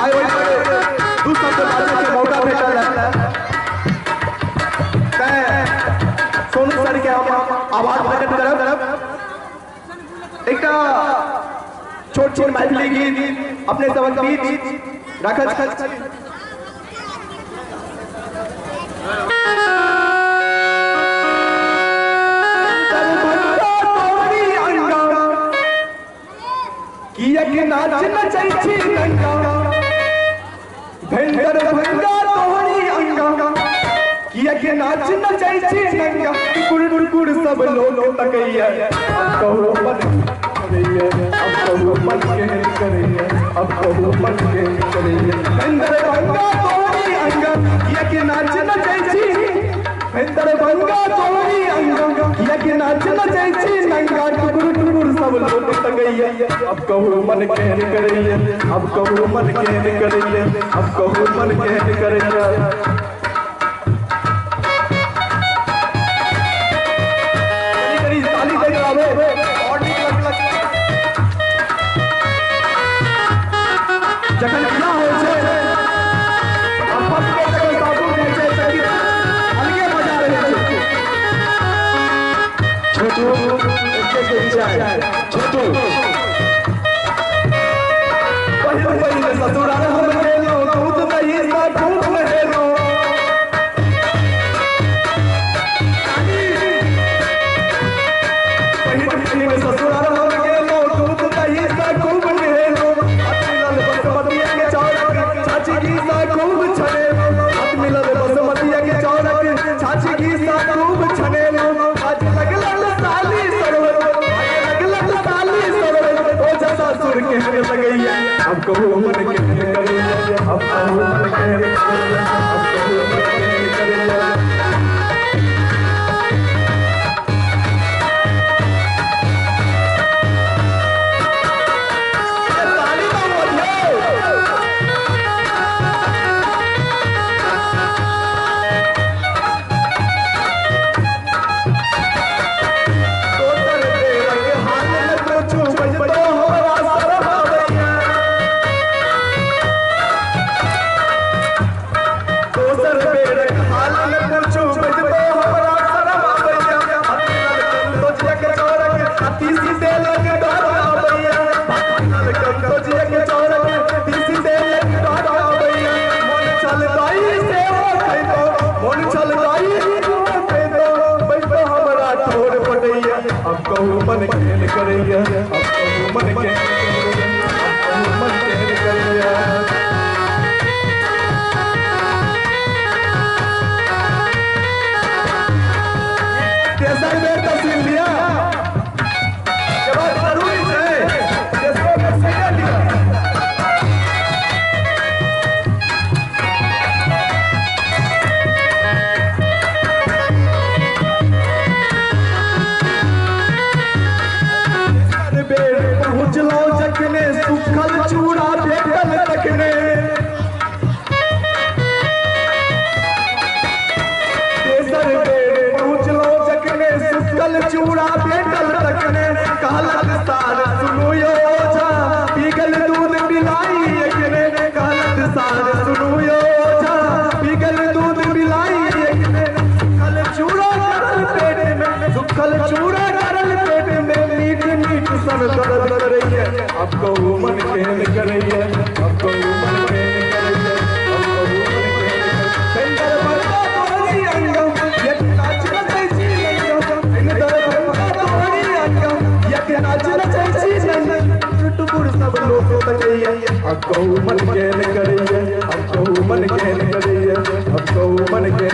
आए दूसरा के बारे के मौका भेटल है सोनू सर के हम आवाज प्रकट करब एक छोट छोट मैथिली गीत अपने सबक बीच रखत किया के नाच नचै छी गंगा भेंडर भंगा तोहरी अंगा किया के नाच नचै छी गंगा कुड़ कुड़ सब लोग तकैया कहो मन करैया अब कहो मन के करैया अब कहो मन के करैया भेंडर भंगा तोहरी अंगा किया के नाच नचै छी भेंडर भंगा तोहरी अंगा किया के नाच नचै छी गंगा कुड़ सब लोग तकैया अब कहो मन के करैया अब कहो मन के करैया अब कहो मन के करैया ताली दे आवे और जखन क्या हो छै अब फस के जखन साधु कहै छै संगीत अलगे मजा रहै छै छोटू एके के विचार छोटू पहले ससुराल हम गेलो दूध दही सा खूब नहेलो पहले ससुराल हम गेलो दूध दही सा खूब नहेलो हाथ मिलल बसमतिया के चावल चाची की सा खूब छनेलो हाथ मिलल बसमतिया के चावल चाची की सा खूब छनेलो आज लगल साली सरवर आज लगल साली सरवर ओ जसा सुर के लगैया अब कहो मन के करैया अब कहो मन के करैया अब कहो मन के करैया अब कहो मन के करैया अब कहो मन के अब कहो मन के करैया कैसा में तस्वीर लिया के बाद जरूरी है कैसे तस्वीर लिया पहुँचलो जखने सुखल चूड़ा भेटल तखने तेसर बेर पहुँचलो जखने सुखल चूड़ा भेटल तखने कहलक सार सुनो यो ओझा पीगल दूध पिलाई एकने कहलक सार सुनो यो ओझा पीगल दूध पिलाई एकने सुखल चूड़ा करल पेट में सुखल चूड़ा करल पेट में मीठ मीठ सन दर्द करैया अब कहो मन के करैया अब कहो मन के करैया अब कहो मन के भेंडर भंगा तोहरी अंगा यक नाच नचै छी गंगा भेंडर भंगा तोहरी अंगा यक नाच नचै छी गंगा टुकुर सब लोग तकैया अब कहो मन के करैया अब कहो मन के करैया अब कहो मन के